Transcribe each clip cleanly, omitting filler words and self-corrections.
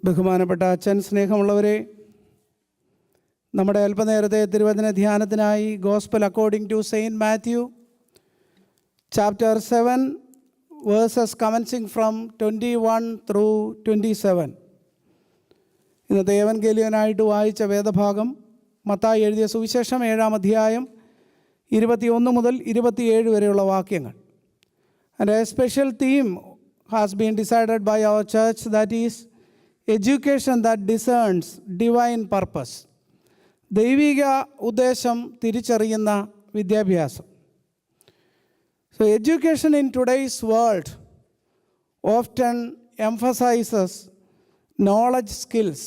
ബഹുമാനപ്പെട്ട അച്ഛൻ, സ്നേഹമുള്ളവരെ, നമ്മുടെ അല്പനേരത്തെ തിരുവചന ധ്യാനത്തിനായി gospel according to saint Matthew chapter 7 verses commencing from 21 through 27. ഇന്നത്തെ ഏവൻഗേലിയനായിട്ട് വായിച്ച വേദഭാഗം മത്തായി എഴുതിയ സുവിശേഷം 7-ാം അധ്യായം 21 മുതൽ 27 വരെയുള്ള വാക്യങ്ങൾ. And a special theme has been decided by our church, that is education that discerns divine purpose. ദൈവിക ഉദ്ദേശം തിരിച്ചറിയുന്ന വിദ്യാഭ്യാസം. So education in today's world often emphasizes knowledge, skills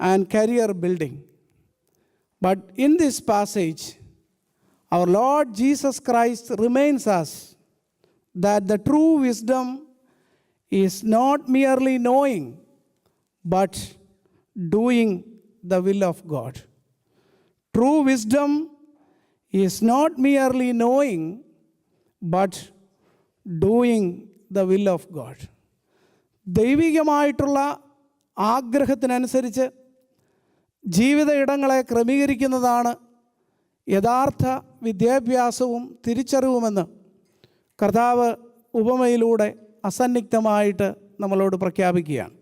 and career building. But in this passage, our Lord Jesus Christ reminds us that the true wisdom is not merely knowing, but doing the will of God. True wisdom is not merely knowing, but doing the will of God. ദൈവികമായിട്ടുള്ള ആഗ്രഹത്തിനനുസരിച്ച് ജീവിത ഇടങ്ങളെ ക്രമീകരിക്കുന്നതാണ് യഥാർത്ഥ വിദ്യാഭ്യാസവും തിരിച്ചറിവുമെന്ന് കർത്താവ് ഉപമയിലൂടെ അസന്നിഗ്ധമായിട്ട് നമ്മളോട് പ്രഖ്യാപിക്കുകയാണ്.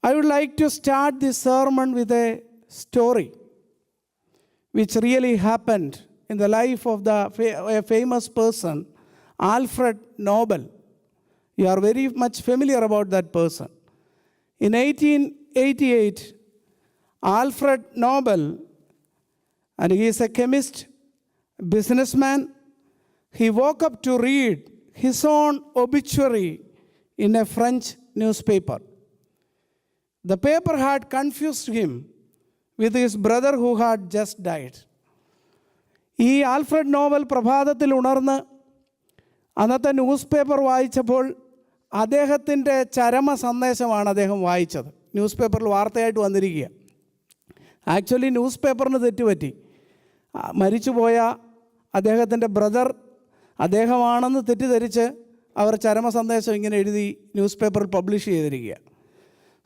I would like to start this sermon with a story which really happened in the life of a famous person, Alfred Nobel. You are very much familiar about that person. In 1888, Alfred Nobel, and he is a chemist, businessman, he woke up to read his own obituary in a French newspaper. The paper had confused him with his brother who had just died. ഈ Alfred Nobel പ്രഭാതത്തിൽ ഉണർന്ന് അന്നത്തെ news paper വായിച്ചപ്പോൾ അദ്ദേഹത്തിൻ്റെ ചരമ സന്ദേശമാണ് അദ്ദേഹം വായിച്ചത്. ന്യൂസ് പേപ്പറിൽ വാർത്തയായിട്ട് വന്നിരിക്കുക. ആക്ച്വലി ന്യൂസ് പേപ്പറിന് തെറ്റുപറ്റി. മരിച്ചുപോയ അദ്ദേഹത്തിൻ്റെ ബ്രദർ അദ്ദേഹമാണെന്ന് തെറ്റിദ്ധരിച്ച് അവർ ചരമ സന്ദേശം ഇങ്ങനെ എഴുതി ന്യൂസ് പേപ്പറിൽ പബ്ലിഷ് ചെയ്തിരിക്കുക.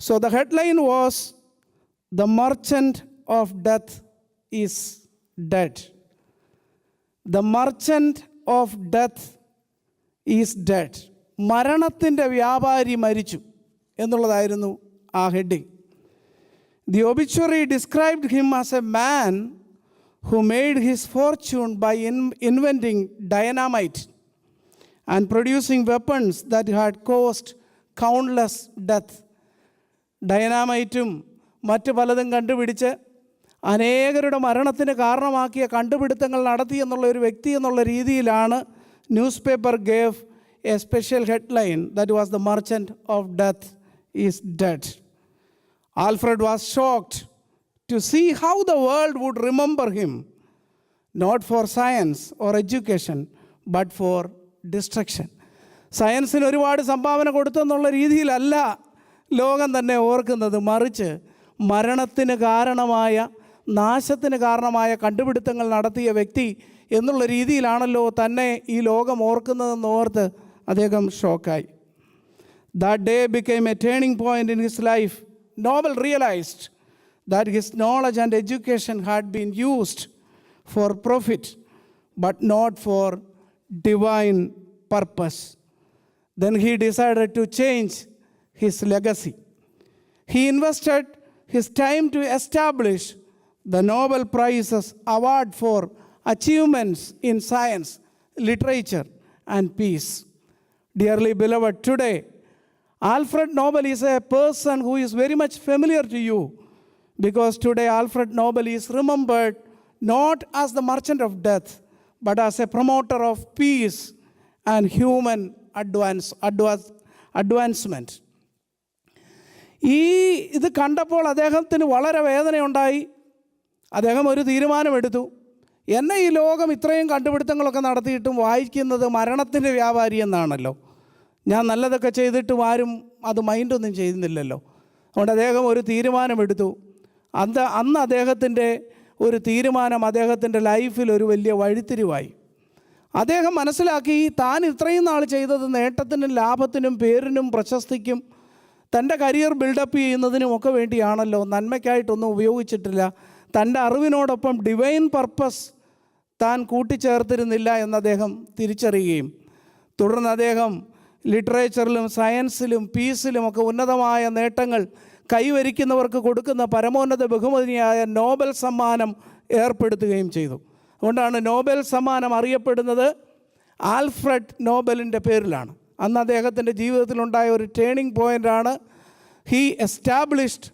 So the headline was, "The merchant of death is dead." The merchant of death is dead. മരണത്തിൻ്റെ വ്യാപാരി മരിച്ചു എന്നുള്ളതായിരുന്നു ആ heading. The obituary described him as a man who made his fortune by inventing dynamite and producing weapons that had caused countless deaths. ഡൈനാമൈറ്റും മറ്റ് പലതും കണ്ടുപിടിച്ച് അനേകരുടെ മരണത്തിന് കാരണമാക്കിയ കണ്ടുപിടുത്തങ്ങൾ നടത്തി എന്നുള്ള ഒരു വ്യക്തി എന്നുള്ള രീതിയിലാണ് news paper gave A special headline, that was the merchant of death is dead. Alfred was shocked to see how the world would remember him, not for science or education, but for destruction. സയൻസിന് ഒരുപാട് സംഭാവന കൊടുത്തെന്നുള്ള രീതിയിലല്ല ലോകം തന്നെ ഓർക്കുന്നത്, മറിച്ച് മരണത്തിന് കാരണമായ, നാശത്തിന് കാരണമായ കണ്ടുപിടുത്തങ്ങൾ നടത്തിയ വ്യക്തി എന്നുള്ള രീതിയിലാണല്ലോ തന്നെ ഈ ലോകം ഓർക്കുന്നതെന്ന് ഓർത്ത് അദ്ദേഹം ഷോക്കായി. That day became a turning point in his life. Nobel realized that his knowledge and education had been used for profit, but not for divine purpose. Then he decided to change his legacy. He invested his time to establish the Nobel Prizes award for achievements in science, literature, and peace. Dearly beloved, today, Alfred Nobel is a person who is very much familiar to you, because today Alfred Nobel is remembered not as the merchant of death, but as a promoter of peace and human advancement. ഇത് കണ്ടപ്പോൾ അദ്ദേഹത്തിന് വളരെ വേദനയുണ്ടായി. അദ്ദേഹം ഒരു തീരുമാനമെടുത്തു. എന്നെ ഈ ലോകം ഇത്രയും കണ്ടുപിടുത്തങ്ങളൊക്കെ നടത്തിയിട്ടും വായിക്കുന്നത് മരണത്തിൻ്റെ വ്യാപാരി എന്നാണല്ലോ. ഞാൻ നല്ലതൊക്കെ ചെയ്തിട്ടും ആരും അത് മൈൻഡൊന്നും ചെയ്യുന്നില്ലല്ലോ. അതുകൊണ്ട് അദ്ദേഹം ഒരു തീരുമാനമെടുത്തു. അന്ന് അദ്ദേഹത്തിൻ്റെ ഒരു തീരുമാനം അദ്ദേഹത്തിൻ്റെ ലൈഫിൽ ഒരു വലിയ വഴിത്തിരിവായി. അദ്ദേഹം മനസ്സിലാക്കി താൻ ഇത്രയും നാൾ ചെയ്തത് നേട്ടത്തിനും ലാഭത്തിനും പേരിനും പ്രശസ്തിക്കും തൻ്റെ കരിയർ ബിൽഡപ്പ് ചെയ്യുന്നതിനുമൊക്കെ വേണ്ടിയാണല്ലോ, നന്മയ്ക്കായിട്ടൊന്നും ഉപയോഗിച്ചിട്ടില്ല. തൻ്റെ അറിവിനോടൊപ്പം ഡിവൈൻ പർപ്പസ് താൻ കൂട്ടിച്ചേർത്തിരുന്നില്ല എന്ന് അദ്ദേഹം തിരിച്ചറിയുകയും തുടർന്ന് അദ്ദേഹം ലിറ്ററേച്ചറിലും സയൻസിലും പീസിലുമൊക്കെ ഉന്നതമായ നേട്ടങ്ങൾ കൈവരിക്കുന്നവർക്ക് കൊടുക്കുന്ന പരമോന്നത ബഹുമതിയായ നോബൽ സമ്മാനം ഏർപ്പെടുത്തുകയും ചെയ്തു. അതുകൊണ്ടാണ് നോബൽ സമ്മാനം അറിയപ്പെടുന്നത് ആൽഫ്രഡ് നോബലിൻ്റെ പേരിലാണ്. അന്ന് അദ്ദേഹത്തിൻ്റെ ജീവിതത്തിലുണ്ടായ ഒരു ടേണിംഗ് പോയിൻ്റാണ്. He established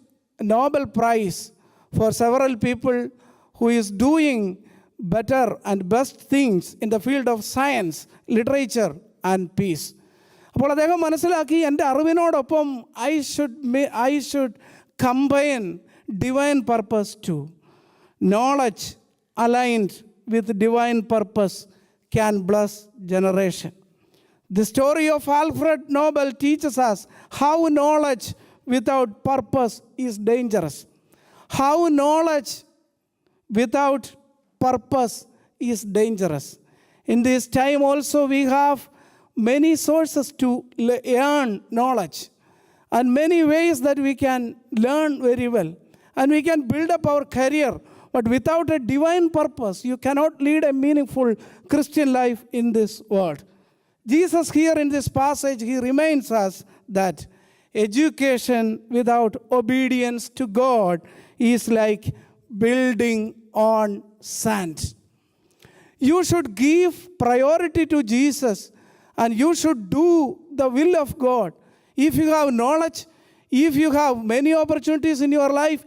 Nobel prize four several people who is doing better and best things in the field of science, literature and peace. അപ്പോൾ അദ്ദേഹം മനസ്സിലാക്കി, എൻ്റെ അറിവിനോടൊപ്പം I should combine divine purpose too. Knowledge aligned with divine purpose can bless generation. The story of Alfred Nobel teaches us how knowledge without purpose is dangerous. How knowledge without purpose is dangerous. In this time also we have many sources to earn knowledge and many ways that we can learn very well and we can build up our career. But without a divine purpose, you cannot lead a meaningful Christian life in this world. Jesus here in this passage, he reminds us that education without obedience to God is like building on sand. You should give priority to Jesus and you should do the will of God. If you have knowledge, if you have many opportunities in your life,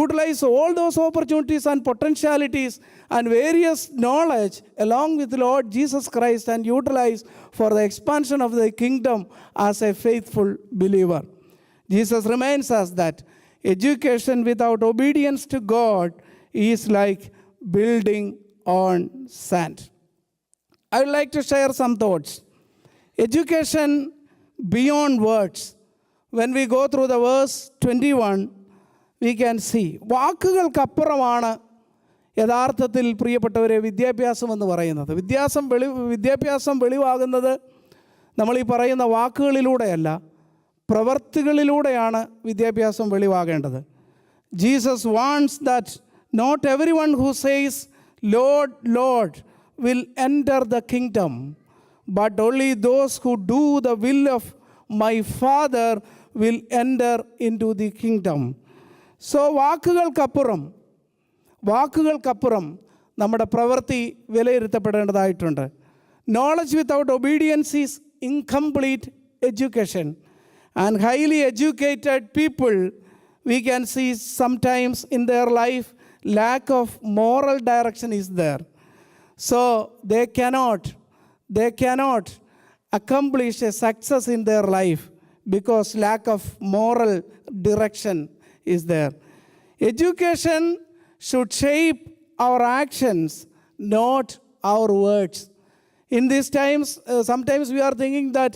utilize all those opportunities and potentialities and various knowledge along with the Lord Jesus Christ and utilize for the expansion of the kingdom as a faithful believer. Jesus reminds us that education without obedience to God is like building on sand. I would like to share some thoughts. Education beyond words. When we go through the verse 21, we can see വാക്കുകൾക്കപ്പുറമാണ് യഥാർത്ഥത്തിൽ പ്രിയപ്പെട്ടവരെ വിദ്യാഭ്യാസം എന്ന് പറയുന്നത്. വിദ്യാഭ്യാസം വെളിവാകുന്നത് നമ്മൾ ഈ പറയുന്ന വാക്കുകളിലൂടെയല്ല, പ്രവർത്തികളിലൂടെയാണ് വിദ്യാഭ്യാസം വെളിവാകേണ്ടത്. Jesus wants that not everyone who says, Lord, Lord, will enter the kingdom, but only those who do the will of my Father will enter into the kingdom. So വാക്കുകൾക്കപ്പുറം നമ്മുടെ പ്രവൃത്തി വിലയിരുത്തപ്പെടേണ്ടതായിട്ടുണ്ട്. Knowledge without obedience is incomplete education. And highly educated people, we can see sometimes in their life lack of moral direction is there. So they cannot accomplish a success in their life because lack of moral direction is there. Education should shape our actions, not our words. In these times, sometimes we are thinking that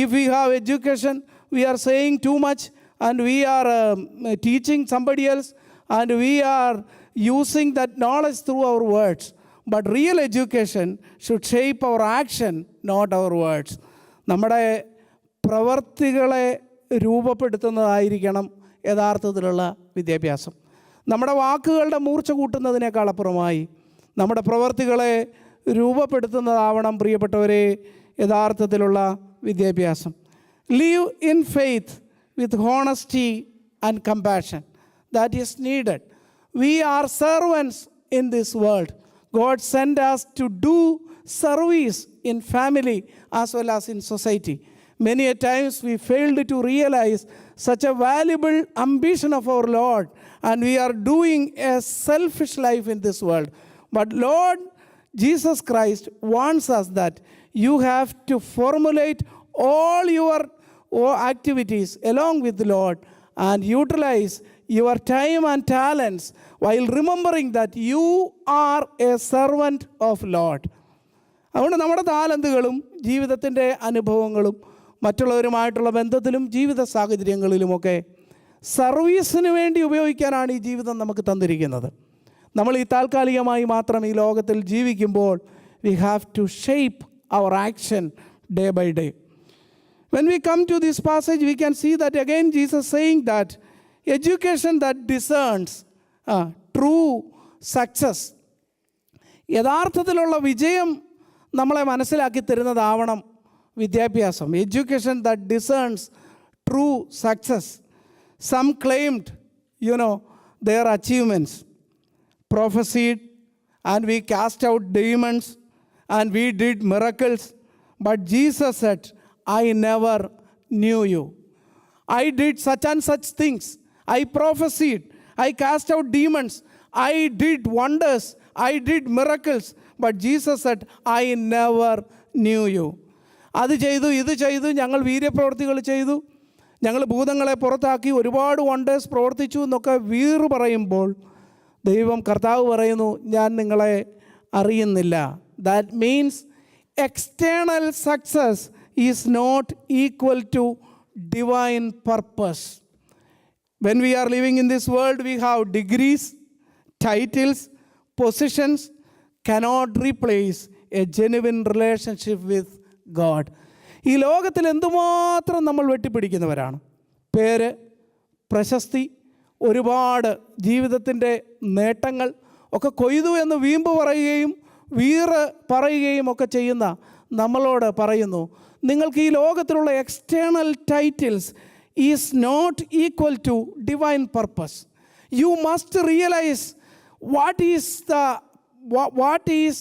if we have education, we are saying too much and we are teaching somebody else and we are using that knowledge through our words. But real education should shape our action, not our words. നമ്മുടെ പ്രവർത്തികളെ രൂപപ്പെടുത്തുന്നതായിരിക്കണം യഥാർത്ഥത്തിലുള്ള വിദ്യാഭ്യാസം. നമ്മുടെ വാക്കുകളുടെ മൂർച്ച കൂട്ടുന്നതിനേക്കാൾ അപ്പുറമായി നമ്മുടെ പ്രവർത്തികളെ രൂപപ്പെടുത്തുന്നതാവണം പ്രിയപ്പെട്ടവരെ യഥാർത്ഥത്തിലുള്ള വിദ്യാഭ്യാസം. Live in faith with honesty and compassion. That is needed. We are servants in this world. God sent us to do service in family as well as in society. Many a times we failed to realize such a valuable ambition of our Lord, and we are doing a selfish life in this world. But Lord Jesus Christ wants us that you have to formulate all your activities along with the Lord and utilize your time and talents while remembering that you are a servant of Lord. അതുകൊണ്ട് നമ്മുടെ താലന്തുകളും ജീവിതത്തിൻ്റെ അനുഭവങ്ങളും മറ്റുള്ളവരുമായിട്ടുള്ള ബന്ധത്തിലും ജീവിത സാഹചര്യങ്ങളിലുമൊക്കെ സർവീസിന് വേണ്ടി ഉപയോഗിക്കാനാണ് ഈ ജീവിതം നമുക്ക് തന്നിരിക്കുന്നത്. നമ്മൾ ഈ താൽക്കാലികമായി മാത്രം ഈ ലോകത്തിൽ ജീവിക്കുമ്പോൾ we have to shape our action day by day. When we come to this passage, we can see that again Jesus saying that education that discerns true success. യഥാർത്ഥത്തിലുള്ള വിജയം നമ്മളെ മനസ്സിലാക്കി തരുന്നതാവണം വിദ്യാഭ്യാസം. Education that discerns true success. Some claimed their achievements, prophesied, and we cast out demons, and we did miracles. But Jesus said, I never knew you. I did such and such things. I prophesied. I cast out demons. I did wonders. I did miracles. But Jesus said, I never knew you. അത് ചെയ്തു, ഇത് ചെയ്തു, ഞങ്ങൾ വീര്യപ്രവൃത്തികൾ ചെയ്തു, ഞങ്ങൾ ഭൂതങ്ങളെ പുറത്താക്കി, ഒരുപാട് വണ്ടേഴ്സ് പ്രവർത്തിച്ചു എന്നൊക്കെ വീറ് പറയുമ്പോൾ ദൈവം കർത്താവ് പറയുന്നു, ഞാൻ നിങ്ങളെ അറിയുന്നില്ല. That means external success is not equal to divine purpose. When we are living in this world, we have degrees, titles, positions, cannot replace a genuine relationship with God. ഈ ലോകത്തിൽ എന്തുമാത്രം നമ്മൾ വെട്ടിപ്പിടിക്കുന്നവരാണ്. പേര്, പ്രശസ്തി, ഒരുപാട് ജീവിതത്തിൻ്റെ നേട്ടങ്ങൾ ഒക്കെ കൊയ്തു എന്ന് വീമ്പ് പറയുകയും വീറ് പറയുകയും ഒക്കെ ചെയ്യുന്ന നമ്മളോട് പറയുന്നു, നിങ്ങൾക്ക് ഈ ലോകത്തിലുള്ള external titles is not equal to divine purpose. You must realise what is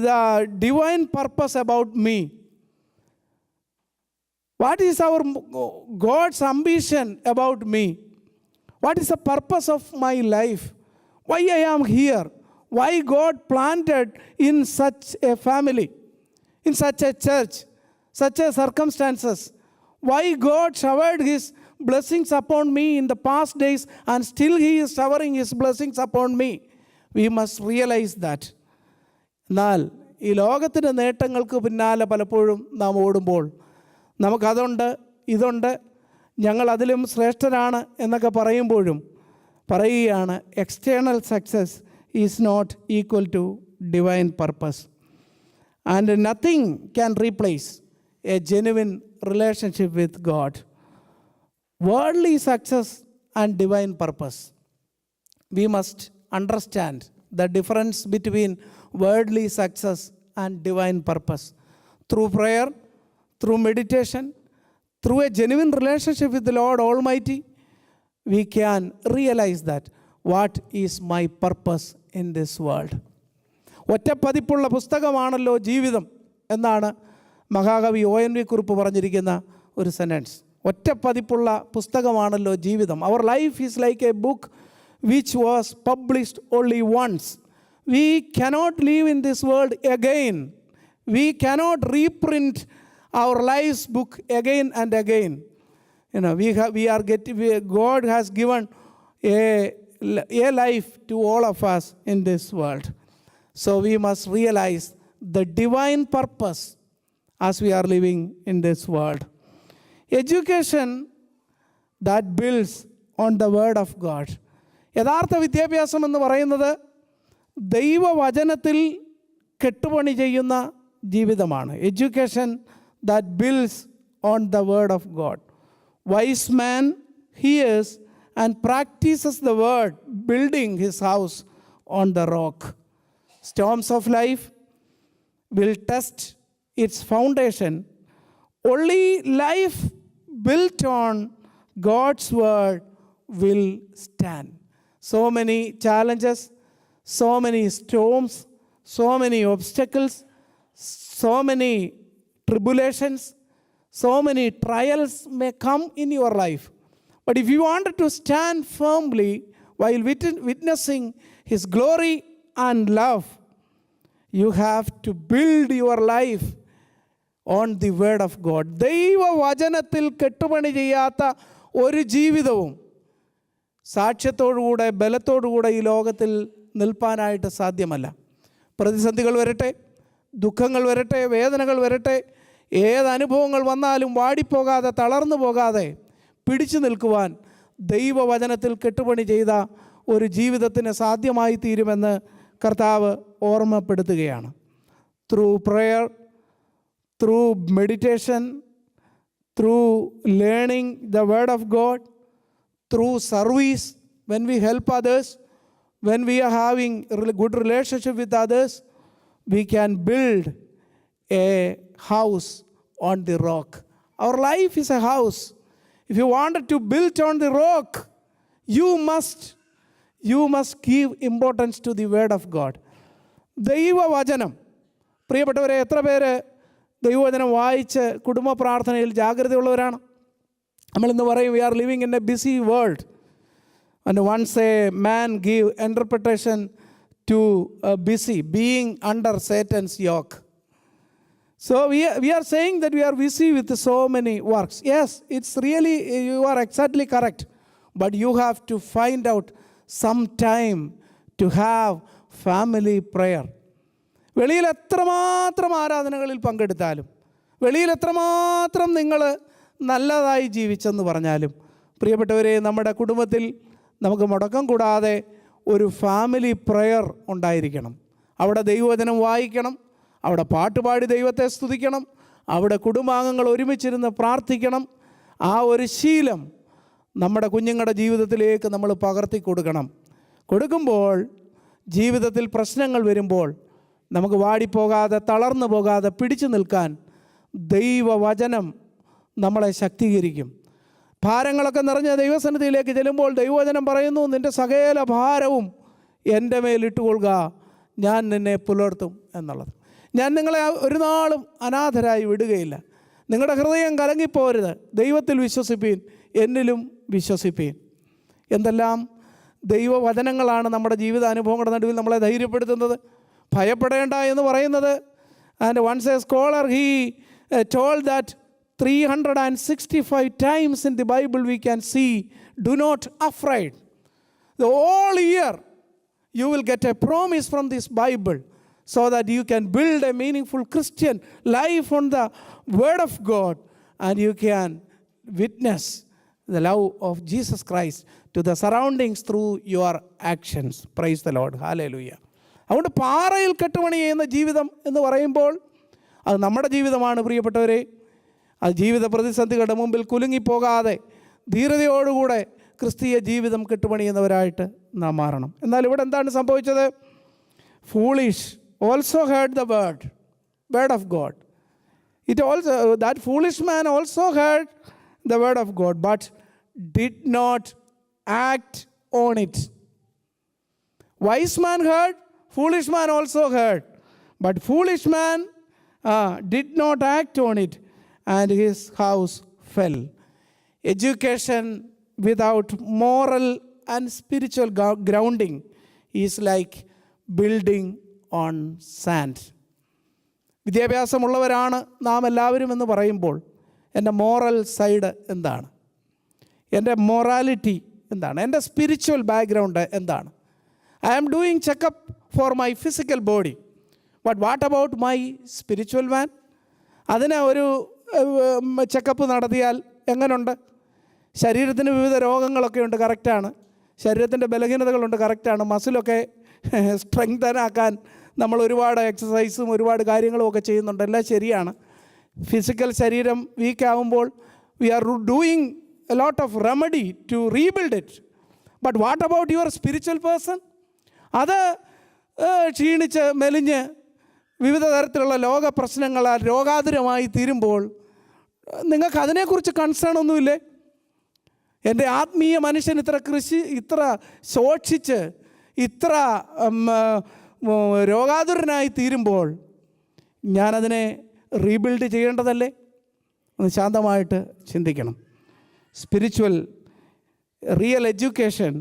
the divine purpose about me. What is our God's ambition about me? What is the purpose of my life? Why I am here? Why God planted in such a family, in such a church, such a circumstances? Why God showered His blessings upon me in the past days and still He is showering His blessings upon me? We must realize that. എന്നാൽ ഈ ലോകത്തിൻ്റെ നേട്ടങ്ങൾക്ക് പിന്നാലെ പലപ്പോഴും നാം ഓടുമ്പോൾ നമുക്കതുണ്ട്, ഇതുണ്ട്, ഞങ്ങൾ അതിലും ശ്രേഷ്ഠരാണ് എന്നൊക്കെ പറയുമ്പോഴും പറയുകയാണ് external success is not equal to divine purpose. And nothing can replace a genuine relationship with God. Worldly success and divine purpose. We must understand the difference between worldly success and divine purpose. Through prayer, through meditation, through a genuine relationship with the Lord Almighty, we can realize that what is my purpose in this world. ഒറ്റപ്പതിപ്പുള്ള പുസ്തകമാണല്ലോ ജീവിതം എന്നാണ് മഹാകവി ONV Kurup പറഞ്ഞിരിക്കുന്ന ഒരു sentence. ഒറ്റപ്പതിപ്പുള്ള പുസ്തകമാണല്ലോ ജീവിതം. Our life is like a book which was published only once. We cannot live in this world again. We cannot reprint our life's book again and again. God has given a life to all of us in this world. So we must realize the divine purpose as we are living in this world. Education that builds on the word of God. യഥാർത്ഥ വിദ്യാഭ്യാസം എന്ന് പറയുന്നത് ദൈവവചനത്തിൽ കെട്ടുപണി ചെയ്യുന്ന ജീവിതമാണ്. Education that builds on the word of God. Wise man hears and practices the word, building his house on the rock. Storms of life will test its foundation. Only life built on God's word will stand. So many challenges, so many storms, so many obstacles, so many tribulations, so many trials may come in your life. But if you wanted to stand firmly while witnessing His glory and love, you have to build your life on the word of God. ദൈവവചനത്തിൽ കെട്ടുപണി ചെയ്യാത്ത ഒരു ജീവിതവും സാക്ഷ്യത്തോടുകൂടെ ബലത്തോടുകൂടെ ഈ ലോകത്തിൽ നിൽപ്പാനായിട്ട് സാധ്യമല്ല. പ്രതിസന്ധികൾ വരട്ടെ, ദുഃഖങ്ങൾ വരട്ടെ, വേദനകൾ വരട്ടെ, ഏതനുഭവങ്ങൾ വന്നാലും വാടിപ്പോകാതെ തളർന്നു പോകാതെ പിടിച്ചു നിൽക്കുവാൻ ദൈവവചനത്തിൽ കെട്ടുപണി ചെയ്ത ഒരു ജീവിതത്തിന് സാധ്യമായി തീരുമെന്ന് കർത്താവ് ഓർമ്മപ്പെടുത്തുകയാണ്. Through prayer, through meditation, through learning the Word of God, through service, when we help others, when we are having a good relationship with others, we can build a house on the rock. Our life is a house. If you wanted to build on the rock, you must give importance to the Word of God. ദൈവവചനം, പ്രിയപ്പെട്ടവരെ, എത്ര പേര് ദൈവവചനം വായിച്ച് കുടുംബ പ്രാർത്ഥനയിൽ ജാഗ്രതയുള്ളവരാണ്? നമ്മളിന്ന് പറയും we are living in a busy world. And once a man give interpretation to a busy being under Satan's yoke. So we are saying that we are busy with so many works. Yes, it's really, you are exactly correct. But you have to find out some time to have family prayer. വെളിയിൽ എത്രമാത്രം ആരാധനകളിൽ പങ്കെടുത്താലും, വെളിയിൽ എത്രമാത്രം നിങ്ങൾ നല്ലതായി ജീവിച്ചെന്ന് പറഞ്ഞാലും, പ്രിയപ്പെട്ടവരെ, നമ്മുടെ കുടുംബത്തിൽ നമുക്ക് മുടക്കം കൂടാതെ ഒരു ഫാമിലി പ്രെയർ ഉണ്ടായിരിക്കണം. അവിടെ ദൈവവചനം വായിക്കണം, അവിടെ പാട്ടുപാടി ദൈവത്തെ സ്തുതിക്കണം, അവിടെ കുടുംബാംഗങ്ങൾ ഒരുമിച്ചിരുന്ന് പ്രാർത്ഥിക്കണം. ആ ഒരു ശീലം നമ്മുടെ കുഞ്ഞുങ്ങളുടെ ജീവിതത്തിലേക്ക് നമ്മൾ പകർത്തി കൊടുക്കുമ്പോൾ ജീവിതത്തിൽ പ്രശ്നങ്ങൾ വരുമ്പോൾ നമുക്ക് വാടിപ്പോകാതെ, തളർന്നു പോകാതെ പിടിച്ചു നിൽക്കാൻ ദൈവവചനം നമ്മളെ ശക്തീകരിക്കും. ഭാരങ്ങളൊക്കെ നിറഞ്ഞ ദൈവസന്നിധിയിലേക്ക് ചെല്ലുമ്പോൾ ദൈവവചനം പറയുന്നു, നിൻ്റെ സകല ഭാരവും എൻ്റെ മേലിട്ടുകൊള്ളുക, ഞാൻ നിന്നെ പുലർത്തും എന്നുള്ളത്. ഞാൻ നിങ്ങളെ ഒരു നാളും അനാഥരായി വിടുകയില്ല. നിങ്ങളുടെ ഹൃദയം കലങ്ങിപ്പോരുത്, ദൈവത്തിൽ വിശ്വസിപ്പീൻ, എന്നിലും വിശ്വസിപ്പീൻ. എന്തെല്ലാം ദൈവവചനങ്ങളാണ് നമ്മുടെ ജീവിതാനുഭവങ്ങളുടെ നടുവിൽ നമ്മളെ ധൈര്യപ്പെടുത്തുന്നത്. ഭയപ്പെടേണ്ട എന്ന് പറയുന്നത്. And once a scholar he told that 365 times in the Bible we can see, do not afraid. The whole year you will get a promise from this Bible so that you can build a meaningful Christian life on the Word of God, and you can witness the love of Jesus Christ to the surroundings through your actions. Praise the Lord. Hallelujah. അതുകൊണ്ട് പാറയിൽ കെട്ടുപണി ചെയ്യുന്ന ജീവിതം എന്ന് പറയുമ്പോൾ അത് നമ്മുടെ ജീവിതമാണ് പ്രിയപ്പെട്ടവരെ. അത് ജീവിത പ്രതിസന്ധികളുടെ മുമ്പിൽ കുലുങ്ങിപ്പോകാതെ ധീരതയോടുകൂടെ ക്രിസ്തീയ ജീവിതം കെട്ടുപണിയുന്നവരായിട്ട് നാം മാറണം. എന്നാൽ ഇവിടെ എന്താണ് സംഭവിച്ചത്? Foolish also heard the word of God. That foolish man also heard the word of God, but did not act on it. Wise man heard, foolish man also heard, but foolish man did not act on it, and his house fell. Education without moral and spiritual grounding is like building on sand. വിദ്യാഭ്യാസമുള്ളവരാണ് നാം എല്ലാവരും എന്ന് പറയുമ്പോൾ എൻ്റെ moral side എന്താണ്? എൻ്റെ morality എന്താണ്? എൻ്റെ spiritual background എന്താണ്? I am doing checkup for my physical body, but what about my spiritual man? അതിന് ഒരു ചെക്കപ്പ് നടത്തിയാൽ എങ്ങനെയുണ്ട്? ശരീരത്തിന് വിവിധ രോഗങ്ങളൊക്കെ ഉണ്ട്, കറക്റ്റാണ്. ശരീരത്തിൻ്റെ ബലഹീനതകളുണ്ട്, കറക്റ്റാണ്. മസിലൊക്കെ സ്ട്രെങ്തനാക്കാൻ നമ്മൾ ഒരുപാട് എക്സസൈസും ഒരുപാട് കാര്യങ്ങളും ഒക്കെ ചെയ്യുന്നുണ്ട്, എല്ലാം ശരിയാണ്. ഫിസിക്കൽ ശരീരം വീക്കാവുമ്പോൾ we are doing a lot of remedy to rebuild it. But what about your spiritual person? അത് ക്ഷീണിച്ച് മെലിഞ്ഞ് വിവിധ തരത്തിലുള്ള ലോക പ്രശ്നങ്ങളാൽ രോഗാതുരമായി തീരുമ്പോൾ നിങ്ങൾക്ക് അതിനെക്കുറിച്ച് കൺസേൺ ഒന്നുമില്ലേ? എൻ്റെ ആത്മീയ മനുഷ്യൻ ഇത്ര ശോഷിച്ച് ഇത്ര രോഗാതുരനായി തീരുമ്പോൾ ഞാനതിനെ റീബിൽഡ് ചെയ്യേണ്ടതല്ലേ? ഒന്ന് ശാന്തമായിട്ട് ചിന്തിക്കണം. Spiritual real education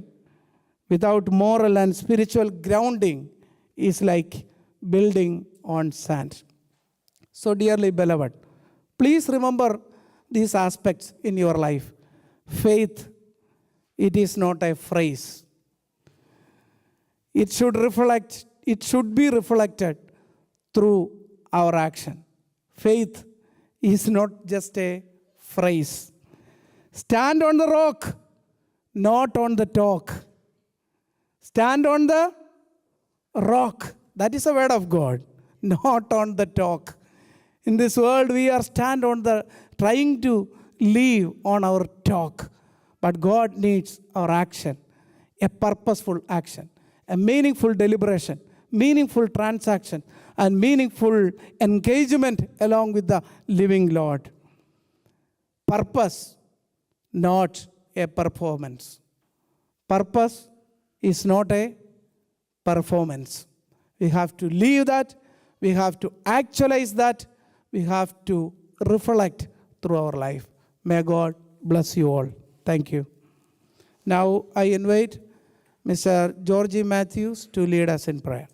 without moral and spiritual grounding is like building on sand. So dearly beloved, please remember these aspects in your life. Faith, it is not a phrase. It should be reflected through our action. Faith is not just a phrase. Stand on the rock, not on the talk. Stand on the rock. That is the word of God, not on the talk. In this world, we are trying to live on our talk, but God needs our action, a purposeful action, a meaningful deliberation, meaningful transaction, and meaningful engagement along with the living Lord. Purpose, not a performance. Purpose is not a performance. We have to live that. We have to actualize that. We have to reflect through our life. May God bless you all. Thank you. Now I invite Mr. Georgie Matthews to lead us in prayer.